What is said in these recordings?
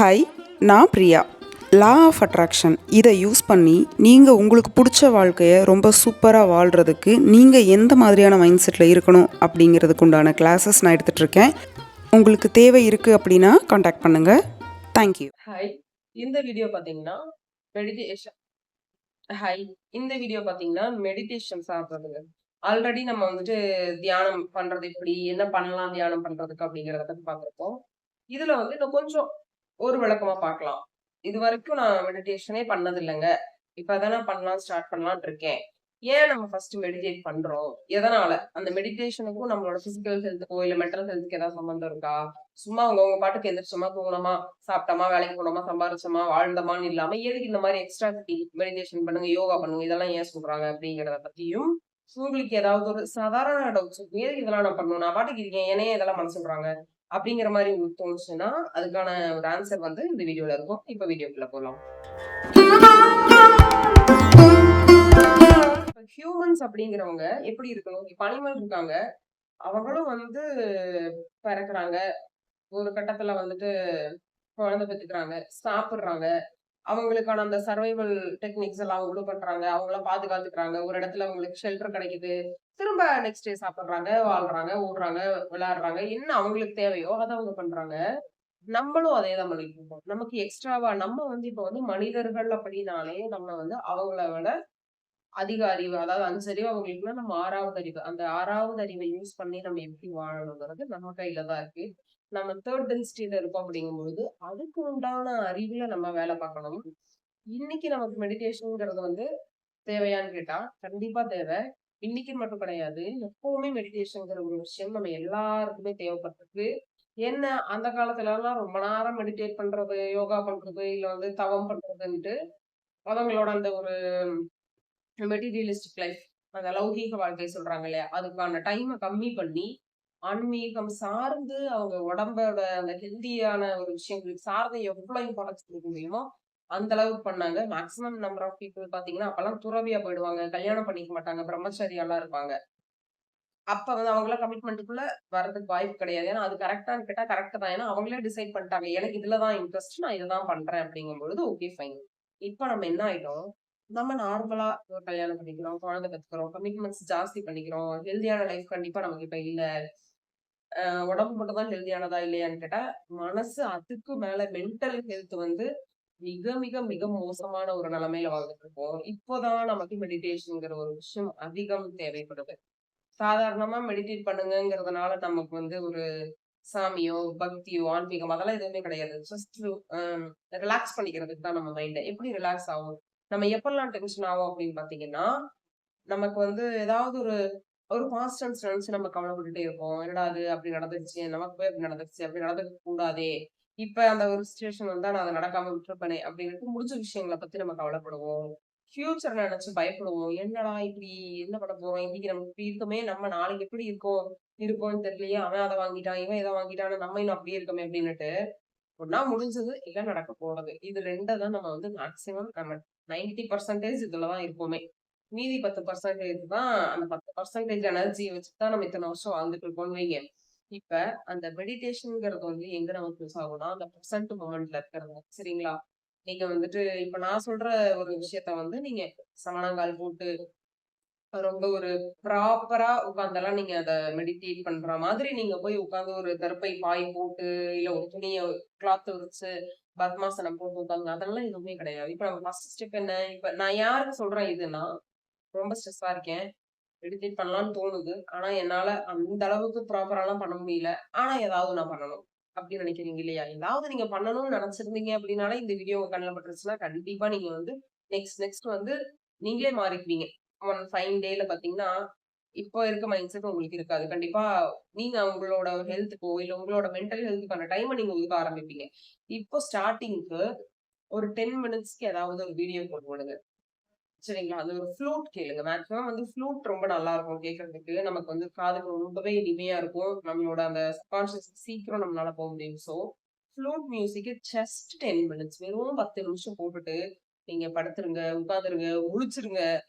Hi, நான் Priya. Law of attraction இதை use பண்ணி நீங்கள் உங்களுக்கு பிடிச்ச வாழ்க்கையை ரொம்ப சூப்பராக வாழ்கிறதுக்கு நீங்கள் எந்த மாதிரியான மைண்ட் செட்டில் இருக்கணும் அப்படிங்கிறதுக்கு உண்டான கிளாஸஸ் நான் எடுத்துகிட்ருக்கேன். உங்களுக்கு தேவை இருக்குது அப்படின்னா காண்டாக்ட் பண்ணுங்கள். தேங்க்யூ. ஹாய், இந்த வீடியோ பார்த்தீங்கன்னா மெடிடேஷன். ஹாய், இந்த வீடியோ பார்த்தீங்கன்னா மெடிடேஷன் சாப்பிட்றதுங்க. ஆல்ரெடி நம்ம வந்துட்டு தியானம் பண்றது எப்படி, என்ன பண்ணலாம் தியானம் பண்றதுக்கு அப்படிங்கிறத பத்தி பார்த்துருப்போம். இதுல வந்து இன்னும் கொஞ்சம் ஒரு விளக்கமா பார்க்கலாம். இது வரைக்கும் நான் மெடிடேஷனே பண்ணது இல்லைங்க. இப்பதான் நான் பண்ணலாம் ஸ்டார்ட் பண்ணலாம்னு இருக்கேன். ஏன் நம்ம ஃபர்ஸ்ட் மெடிடேட் பண்றோம்? எதனால? அந்த மெடிடேஷனுக்கும் நம்மளோட பிசிக்கல் ஹெல்த்துக்கோ இல்ல மென்டல் ஹெல்த்துக்கு ஏதாவது சம்பந்தம் இருக்கா? சும்மா அவங்க பாட்டுக்கு எந்திரிச்சோமா, தூங்கினோமா, சாப்பிட்டோமா, வேலைக்கு போனோமா, சம்பாரிச்சோமா, வாழ்ந்தோமான்னு இல்லாம எதுக்கு இந்த மாதிரி எக்ஸ்ட்ரா மெடிடேஷன் பண்ணுங்க, யோகா பண்ணுங்க, இதெல்லாம் ஏன் சொல்றாங்க அப்படிங்கிறத பத்தியும் உங்களுக்கு ஏதாவது ஒரு சாதாரண டவுட்ஸ் எதுக்கு இதெல்லாம் நான் பண்ணணும், நான் பாட்டுக்கு இருக்கேன், ஏனே இதெல்லாம் பண்ண சொல்றாங்க அப்படிங்கிற மாதிரி உங்களுக்கு தோணுச்சுன்னா அதுக்கான ஒரு ஆன்சர் வந்து இந்த வீடியோல இருக்கும். இப்ப வீடியோக்குள்ள போலாம். ஹியூமன்ஸ் அப்படிங்கிறவங்க எப்படி இருக்கணும்? இப்ப அனிமல் இருக்காங்க, அவங்களும் வந்து பிறக்குறாங்க, ஒரு கட்டத்துல வந்துட்டு குழந்தை பெத்துக்கிறாங்க, சாப்பிடுறாங்க, அவங்களுக்கான அந்த சர்வைவல் டெக்னிக்ஸ் எல்லாம் அவங்களும் பண்றாங்க, அவங்களாம் பாதுகாத்துக்கிறாங்க, ஒரு இடத்துல அவங்களுக்கு ஷெல்டர் கிடைக்குது, திரும்ப நெக்ஸ்ட் டே சாப்பிடுறாங்க, வாழ்றாங்க, ஓடுறாங்க, விளையாடுறாங்க, என்ன அவங்களுக்கு தேவையோ அதை அவங்க பண்றாங்க. நம்மளும் அதே தான் பண்ணிட்டு இருக்கோம். நமக்கு எக்ஸ்ட்ராவா நம்ம வந்து இப்ப வந்து மனிதர்கள் அப்படின்னாலே நம்ம வந்து அவங்கள விட அதிக அறிவு, அதாவது 5 அறிவு அவங்களுக்குன்னா நம்ம 6வது அறிவு. அந்த 6வது அறிவை யூஸ் பண்ணி நம்ம எப்படி வாழணுங்கிறது நம்ம கையில தான் இருக்கு. நம்ம 3rd டென்சிட்டில இருக்கோம் அப்படிங்கும்பொழுது, அதுக்கு உண்டான அறிவுல நம்ம வேலை பார்க்கணும். இன்னைக்கு நமக்கு மெடிடேஷன்ங்கிறது வந்து தேவையான்னு கேட்டா, கண்டிப்பா தேவை. இன்னைக்குன்னு மட்டும் கிடையாது. எப்பவுமே மெடிடேஷன்ங்கிற ஒரு விஷயம் நம்ம எல்லாருக்குமே தேவைப்பட்டிருக்கு. என்ன அந்த காலத்துலலாம் ரொம்ப நேரம் மெடிடேட் பண்றது, யோகா பண்றது, இல்ல வந்து தவம் பண்றதுன்ட்டு அவங்களோட அந்த ஒரு மெட்டீரியலிஸ்டிக் லைஃப், அந்த லௌகீக வாழ்க்கை சொல்றாங்க இல்லையா? அதுக்கான டைம கம்மி பண்ணி, ஆன்மீகம் சார்ந்து அவங்க உடம்போட அந்த ஹெல்தியான ஒரு விஷயங்களுக்கு சார்ந்து எவ்வளோ இம்பார்ட்டன்ஸ் குடுக்க முடியுமோ, அந்த அளவுக்கு பண்ணாங்க. மேக்ஸிமம் நம்பர் ஆஃப் பீப்பிள் பார்த்தீங்கன்னா, அப்பலாம் துறவியா போயிடுவாங்க. கல்யாணம் பண்ணிக்க மாட்டாங்க. பிரம்மச்சாரியாலாம் இருப்பாங்க. அப்ப வந்து அவங்கலாம் கமிட்மெண்ட்டுக்குள்ள வர்றதுக்கு வாய்ப்பு கிடையாது. ஏன்னா, அது கரெக்ட்டான்னு கேட்டா கரெக்ட் தான். ஏன்னா, அவங்களே டிசைட் பண்ணிட்டாங்க. எனக்கு இதுல தான் இன்ட்ரெஸ்ட். நான் இத தான் பண்றேன் அப்படிங்கும்பொழுது, ஓகே ஃபைன். இப்ப நம்ம என்ன ஆயிட்டோம்? நம்ம நார்மலா ஒரு கல்யாணம் பண்ணிக்கிறோம், குழந்தை பெத்துக்கிறோம், கமிட்மெண்ட்ஸ் ஜாஸ்தி பண்ணிக்கிறோம். ஹெல்தியான லைஃப் கண்டிப்பா நமக்கு இப்ப இல்ல. உடம்பு மட்டும் தான் ஹெல்தியானதா இல்லையான்னு கேட்டா, மனசு அதுக்கு மேல மென்டல் ஹெல்த் வந்து மிக, மிக, மிக மோசமான ஒரு நிலைமையில வாழ்ந்துட்டு இருக்கோம். இப்போதான் நமக்கு மெடிடேஷன்ங்கிற ஒரு விஷயம் அதிகம் தேவைப்படுது. சாதாரணமா மெடிடேட் பண்ணுங்கங்கிறதுனால நமக்கு வந்து ஒரு சாமியோ, பக்தியோ, ஆன்மீகம் அதெல்லாம் எதுவுமே கிடையாது. ஜஸ்ட் ரிலாக்ஸ் பண்ணிக்கிறதுக்கு தான் நம்ம மைண்ட. எப்படி ரிலாக்ஸ் ஆகும்? நம்ம எப்பல்லாம் டென்ஷன் ஆகும் அப்படின்னு பார்த்தீங்கன்னா, நமக்கு வந்து ஏதாவது ஒரு ஒரு பாஸ்ட் டென்ஸ் நினைச்சு நம்ம கவலைப்பட்டுட்டே இருப்போம். என்னடா அது அப்படி நடந்துருச்சு, நமக்கு போய் அப்படி நடந்துருச்சு, அப்படி நடந்துக்க கூடாதே. இப்ப அந்த ஒரு சிச்சுவேஷன் வந்தா நான் அத நடக்காம விட்டுருப்பேனே அப்படின்ட்டு முடிஞ்ச விஷயங்கள பத்தி நம்ம கவலைப்படுவோம். ஃபியூச்சர் நினைச்சு பயப்படுவோம். என்னடா இப்படி என்ன பண்ண போறோம்? இன்னைக்கு நமக்கு இப்படி இருக்குமே, நம்ம நாளைக்கு எப்படி இருப்போம்ன்னு தெரியலையே. அவன் அத வாங்கிட்டான், இவன் இத வாங்கிட்டான்னு நம்ம இன்னும் அப்படியே இருக்கோமே அப்படின்னுட்டு, ஒண்ணா முடிஞ்சது, இல்ல நடக்க போறது. இது 2 தான் நம்ம வந்து மேக்ஸிமம் நம்ம 90% இதுல தான் இருப்போமே. மீதி 10% தான் அந்த 10% எனர்ஜிய வச்சுட்டு தான் நம்ம இத்தன வருஷம் வாழ்ந்துட்டு இருக்கோம்னு வைங்க. இப்ப அந்த மெடிடேஷன்ங்கிறது வந்து எங்க நமக்கு யூஸ் ஆகும்னா, அந்த பிரசன்ட் மொமெண்ட்ல இருக்கிறது. சரிங்களா? நீங்க வந்துட்டு இப்ப நான் சொல்ற ஒரு விஷயத்த வந்து நீங்க சமணங்கால் போட்டு ரொம்ப ஒரு ப்ராப்பரா உட்கார்ந்தெல்லாம் நீங்க அத மெடிடேட் பண்ற மாதிரி நீங்க போய் உட்கார்ந்து ஒரு தர்பை பாய் போட்டு, இல்ல ஒரு துணிய கிளாத் விரிச்சு, பத்மாசனம் போட்டு உட்காருங்க. அதெல்லாம் எதுவுமே கிடையாது. இப்ப நம்ம ஃபர்ஸ்ட் ஸ்டெப் என்ன? இப்ப நான் யாருக்கு சொல்றேன் இதுன்னா, ரொம்ப ஸ்ட்ரெஸ்ஸா இருக்கேன். மெடிடேட் பண்ணலாம்னு தோணுது. ஆனா என்னால அந்த அளவுக்கு ப்ராப்பராலாம் பண்ண முடியல. ஆனா ஏதாவது நான் பண்ணணும். அப்படின்னு நினைக்கிறீங்க இல்லையா? ஏதாவது நீங்க பண்ணணும்னு நினைச்சிருந்தீங்க அப்படின்னாலே இந்த வீடியோ உங்க கண்ணுல பட்டுருச்சுன்னா, கண்டிப்பா நீங்க வந்து நெக்ஸ்ட் வந்து நீங்களே மாறிக்குவீங்க. ஒன் ஃபைன் டேல பார்த்தீங்கன்னா, இப்போ இருக்க மைண்ட் செட் உங்களுக்கு இருக்காது. கண்டிப்பா நீங்க உங்களோட ஹெல்த்துக்கோ, இல்ல உங்களோட மென்டல் ஹெல்த்துக்கான டைம நீங்க ஒதுக்க ஆரம்பிப்பீங்க. இப்போ ஸ்டார்ட்டிங்க்கு ஒரு 10 மினிட்ஸ்க்கு ஏதாவது ஒரு வீடியோ போட்டு விடுங்க. சரிங்களா? அது ஒரு ஃப்ளூட் கேளுங்க. மேக்ஸிமம் வந்து ஃப்ளூட் ரொம்ப நல்லா இருக்கும் கேட்கறதுக்கு. நமக்கு வந்து காதுக்கு ரொம்பவே இனிமையா இருக்கும். நம்மளோட அந்த சப்கான்ஷியஸ் சீக்கிரம் நம்மளால போ முடியும். ஸோ, ஃப்ளூட் மியூசிக்க ஜஸ்ட் 10 மினிட்ஸ் வெறும் 10 நிமிஷம் போட்டுட்டு, நீங்க படுத்துருங்க, உட்காந்துருங்க, முழிச்சிருங்க.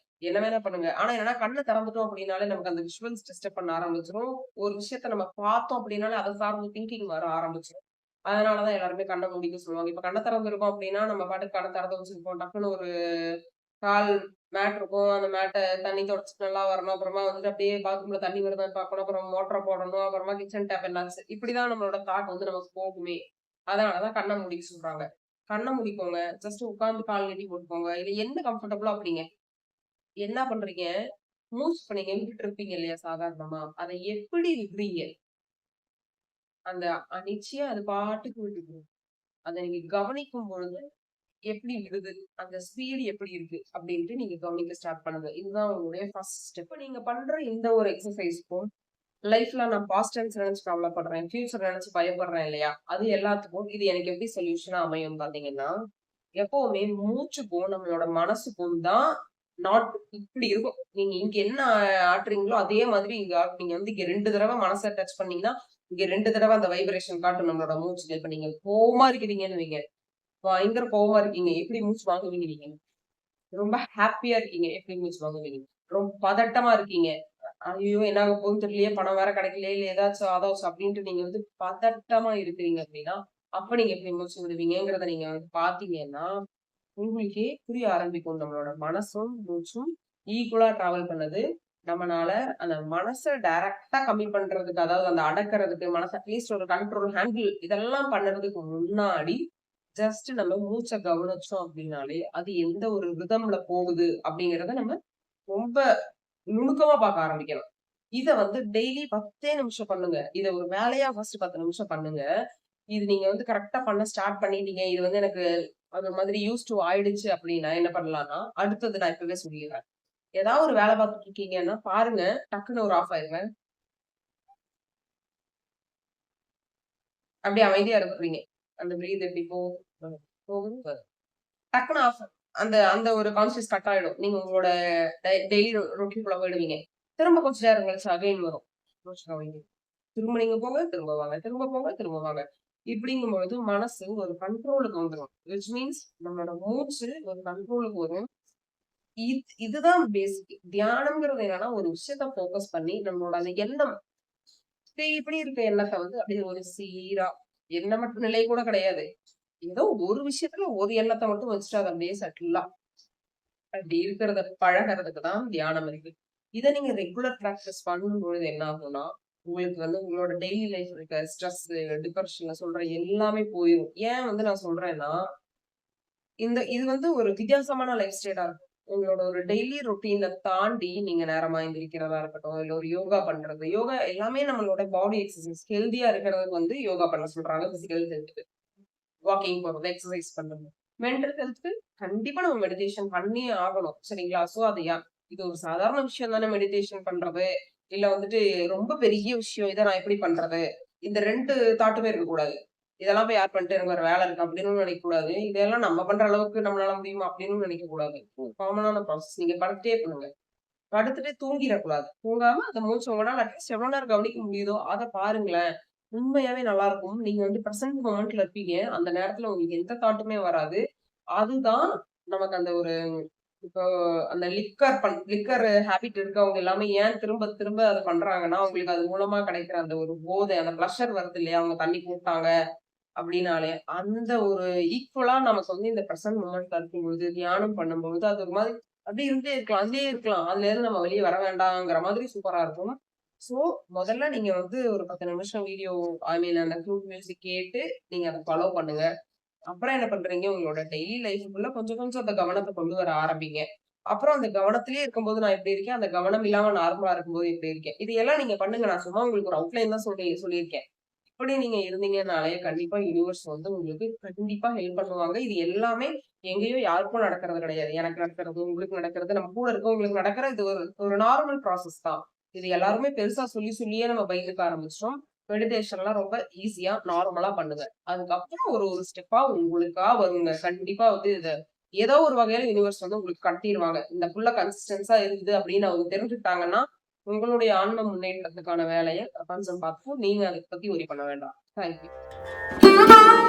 என்ன வேணா பண்ணுங்க. ஆனா என்னன்னா கண்ண திறந்துட்டோம் அப்படின்னாலே நமக்கு அந்த விஷுவல்ஸ் டிஸ்டர்ப் பண்ண ஆரம்பிச்சுரும். ஒரு விஷயத்த நம்ம பார்த்தோம் அப்படின்னாலே அத சார்ந்த திங்கிங் வர ஆரம்பிச்சுரும். அதனாலதான் எல்லாருமே கண்ணை மூடிக்க சொல்லுவாங்க. இப்ப கண்ணை திறந்திருக்கோம் அப்படின்னா நம்ம பாட்டுக்கு கண்ணை திறந்து வச்சிருப்போம். டக்குன்னு ஒரு கால் மேட் இருக்கும். அந்த மேட்டை தண்ணி தொடச்சிட்டு நல்லா வரணும். அப்புறமா வந்துட்டு அப்படியே பாத்ரூம்ல தண்ணி வருதான்னு பார்க்கணும். அப்புறம் மோட்டரை போடணும். அப்புறமா கிச்சன் டேப் என்னாச்சு. இப்படிதான் நம்மளோட தாட் வந்து நமக்கு போகுமே. அதனாலதான் கண்ணை மூடிக்க சொல்றாங்க. கண்ணை மூடிக்கோங்க. ஜஸ்ட் உட்கார்ந்து கால் நீட்டி போட்டுக்கோங்க. இது என்ன கம்ஃபர்டபுளோ அப்படிங்க. என்ன பண்றீங்க? மூச்சு இப்ப நீங்க விட்டுட்டு இருப்பீங்க இல்லையா சாதாரணமா? அதை எப்படி விடுறீங்க? அந்த நிச்சயா அது பாட்டுக்கு விட்டுடும். அதை நீங்க கவனிக்கும் பொழுது எப்படி விடுது? அந்த ஸ்பீடு எப்படி இருக்கு? அப்படின்ட்டு நீங்க கவனிக்க ஸ்டார்ட் பண்ணுங்க. இதுதான் உங்களுடைய ஃபர்ஸ்ட் ஸ்டெப். நீங்க பண்ற இந்த ஒரு எக்ஸர்சைஸ்க்கும், லைஃப்ல நான் பாஸ்ட் டென்ஸ் நினைச்சு கவலைப்படுறேன், ஃபியூச்சர் நினைச்சு பயப்படுறேன் இல்லையா? அது எல்லாத்துக்கும் இது எனக்கு எப்படி சொல்யூஷனா அமையும் பாத்தீங்கன்னா, எப்பவுமே மூச்சுக்கும் நம்மளோட மனசுக்கும் தான் நாட் இப்படி இருக்கும். நீங்க இங்க என்ன ஆட்டுறீங்களோ அதே மாதிரி இங்க நீங்க வந்து இங்க 2 தடவை மனச டச் பண்ணீங்கன்னா, இங்க 2 தடவை அந்த வைப்ரேஷன் காட்டும் நம்மளோட மூச்சுல. இப்ப நீங்க கோவமா இருக்கிறீங்கன்னு வைங்க, பயங்கர கோவமா இருக்கீங்க. எப்படி மூச்சு வாங்குவீங்க நீங்க? ரொம்ப ஹாப்பியா இருக்கீங்க. எப்படி மூச்சு வாங்குவீங்க? ரொம்ப பதட்டமா இருக்கீங்க. ஐயோ! என்ன ஆக போகுதுன்னு தெரியலையே! பணம் வேற கிடைக்கலையே! இல்ல ஏதாச்சும் அதாச்சும் அப்படின்ட்டு நீங்க வந்து பதட்டமா இருக்கிறீங்க அப்படின்னா, அப்ப நீங்க எப்படி மூச்சு விடுவீங்கங்கிறத நீங்க வந்து பார்த்தீங்கன்னா, உங்களுக்கே புரிய ஆரம்பிக்கும். நம்மளோட மனசும், மூச்சும் ஈக்குவலா டிராவல் பண்ணுது. நம்மனால அந்த மனச டைரக்ட்டா கம்மி பண்றதுக்கு, அதாவது அந்த அடக்குறதுக்கு, மனச அட்லீஸ்ட் ஒரு கண்ட்ரோல், ஹேண்டில் இதெல்லாம் பண்ணறதுக்கு முன்னாடி, ஜஸ்ட் நம்ம மூச்ச கவனிச்சோம் அப்படின்னாலே, அது எந்த ஒரு ரிதம்ல போகுது அப்படிங்கிறத நம்ம ரொம்ப நுணுக்கமா பார்க்க ஆரம்பிக்கலாம். இத வந்து டெய்லி 10 நிமிஷம் பண்ணுங்க. இத ஒரு வேலையா ஃபர்ஸ்ட் 10 நிமிஷம் பண்ணுங்க. இது நீங்க வந்து கரெக்ட்டா பண்ண ஸ்டார்ட் பண்ணிட்டீங்க. இது வந்து எனக்கு அது மாதிரி யூஸ்ட் டு ஆயிடுச்சு அப்படின்னா என்ன பண்ணலாம்னா, அடுத்தது நான் இப்பவே சொல்லிர்றேன். ஏதாவது ஒரு வேலை பார்த்துட்டு இருக்கீங்கன்னா பாருங்க, டக்குனு ஒரு ஆஃப் ஆயிருங்க. அப்படியே அமைதியா இருக்கிறீங்க. அந்த பிரீத் எப்படி போகுது, போகுது, வருது. டக்குனு ஆஃப். அந்த அந்த ஒரு கான்ஷியஸ் கட் ஆயிடும். நீங்க உங்களோட டெய்லி ரொட்டீன்குள்ள போயிடுவீங்க. திரும்ப கொஞ்ச நேரம் கழிச்சு அகைன் வரும். மூச்சு கவனிங்க. திரும்ப நீங்க போங்க, திரும்ப வாங்க. திரும்ப போங்க, திரும்ப வாங்க. இப்படிங்கும்பொழுது மனசு ஒரு கண்ட்ரோலுக்கு வந்துரும். விச் மீன்ஸ் நம்மளோட மூச்சு ஒரு கண்ட்ரோலுக்கு வரும். இதுதான் பேசிக். தியானம்ங்கிறது என்னன்னா, ஒரு விஷயத்த ஃபோக்கஸ் பண்ணி நம்மளோட அந்த எண்ணம் இப்படி இருக்க எண்ணத்த வந்து அப்படியே ஒரு சீரா, எண்ணமற்ற நிலை கூட கிடையாது. ஏதோ ஒரு விஷயத்துல ஒரு எண்ணத்த மட்டும் வச்சுட்டு அத அப்படியே செட்டிலா அப்படி இருக்கிறத பழகுறதுக்கு தான் தியானம் இருக்கு. இத நீங்க ரெகுலர் பிராக்டிஸ் பண்ணும்பொழுது என்ன ஆகும்னா, உங்களுக்கு வந்து உங்களோட டெய்லி லைஃப் இருக்க ஸ்ட்ரெஸ், டிப்ரஷன் சொல்ற எல்லாமே போயிரும். ஏன் வந்து நான் சொல்றேன்னா, இது வந்து ஒரு வித்தியாசமான லைஃப் ஸ்டைலா இருக்கும். உங்களோட ஒரு டெய்லி ரொட்டீன தாண்டி நீங்க நேரமா எந்திரிக்கிறதா இருக்கட்டும், இல்ல ஒரு யோகா பண்றது. யோகா எல்லாமே நம்மளோட பாடி எக்ஸர்சைஸ். ஹெல்தியா இருக்கிறதுக்கு வந்து யோகா பண்ண சொல்றாங்க. Physical health. வாக்கிங் போறது, எக்ஸர்சைஸ் பண்றது. மென்டல் ஹெல்த்க்கு கண்டிப்பா நம்ம மெடிடேஷன் பண்ணியே ஆகணும். சரிங்களா? சோ அது இது ஒரு சாதாரண விஷயம் தானே மெடிடேஷன் பண்றது. இல்ல வந்துட்டு ரொம்ப பெரிய விஷயம். இத நான் எப்படி பண்றது? இந்த 2 தாட்டுமே இருக்கக்கூடாது. இதெல்லாம் போய் யார் பண்ணிட்டு எனக்கு வேற வேலை இருக்கு அப்படின்னு நினைக்கக்கூடாது. இதெல்லாம் நம்ம பண்ற அளவுக்கு நம்மளால முடியுமா அப்படின்னு நினைக்கக்கூடாது. காமனான ப்ராசஸ். நீங்க படுத்துட்டே பண்ணுங்க. படுத்துட்டு தூங்கிரக்கூடாது. தூங்காம அந்த மூச்ச உங்கனால அட்லீஸ்ட் எவ்வளவு நேரம் கவனிக்க முடியுதோ அத பாருங்களேன். உண்மையாவே நல்லா இருக்கும். நீங்க வந்து பிரசன்ட் மொமெண்ட்ல இருப்பீங்க. அந்த நேரத்துல உங்களுக்கு எந்த தாட்டுமே வராது. அதுதான் நமக்கு அந்த ஒரு இப்போ அந்த லிக்கர் ஹேபிட் இருக்கவங்க எல்லாமே ஏன் திரும்ப திரும்ப அத பண்றாங்கன்னா, அவங்களுக்கு அது மூலமா கிடைக்கிற அந்த ஒரு போதை, அந்த ப்ளஷர் வருது இல்லையா? அவங்க தண்ணி குடுத்தாங்க அப்படின்னாலே, அந்த ஒரு ஈக்குவலா நமக்கு வந்து இந்த பிரசன்ட் மொமெண்ட்ல இருக்கும்பொழுது, தியானம் பண்ணும்பொழுது, அது ஒரு மாதிரி அப்படியே இருந்தே இருக்கலாம். அதிலேயே இருக்கலாம். அதுலேருந்து நம்ம வெளிய வர வேண்டாங்கிற மாதிரி சூப்பரா இருக்கும். சோ, முதல்ல நீங்க வந்து ஒரு 10 நிமிஷம் வீடியோ ஐ மீன் அந்த ஃப்ளூட் மியூசிக் கேட்டு, நீங்க அத ஃபாலோ பண்ணுங்க. அப்புறம் என்ன பண்றீங்க, உங்களோட டெய்லி லைஃப்க்குள்ள கொஞ்சம் கொஞ்சம் அந்த கவனத்த கொண்டு வர ஆரம்பிங்க. அப்புறம் அந்த கவனத்திலேயே இருக்கும்போது நான் எப்படி இருக்கேன், அந்த கவனம் இல்லாம நார்மலா இருக்கும்போது எப்படி இருக்கேன். இது எல்லாம் நீங்க பண்ணுங்க. நான் சும்மா உங்களுக்கு ஒரு அவுட்லைன் தான் சொல்லியிருக்கேன். இப்படி நீங்க இருந்தீங்கனாலே கண்டிப்பா யூனிவர்ஸ் வந்து உங்களுக்கு கண்டிப்பா ஹெல்ப் பண்ணுவாங்க. இது எல்லாமே எங்கேயோ யாருக்கும் நடக்கிறது கிடையாது. எனக்கு நடக்கிறது, உங்களுக்கு நடக்கிறது, நம்ம கூட இருக்கவங்களுக்கு நடக்கிற இது ஒரு ஒரு நார்மல் ப்ராசஸ் தான். இது எல்லாருமே பெருசா சொல்லி சொல்லியே நம்ம பயந்துக்க ஆரம்பிச்சிட்டோம். மெடிடேஷன்லாம் ரொம்ப ஈஸியா, நார்மலா பண்ணுங்க. அதுக்கப்புறம் ஒரு ஒரு ஸ்டெப்பா உங்களுக்கா வருங்க. கண்டிப்பா வந்து இத ஏதோ ஒரு வகையில யூனிவர்ஸ் வந்து உங்களுக்கு கட்டிருவாங்க. இந்த புள்ள கன்சிஸ்டன்ஸா இருக்குது அப்படின்னு அவங்க தெரிஞ்சுக்கிட்டாங்கன்னா, உங்களுடைய ஆன்ம முன்னேற்றத்துக்கான வேலைய பிரபஞ்சம் பார்த்துக்கும். நீங்க அத பத்தி வொரி பண்ண வேண்டாம். Thank you.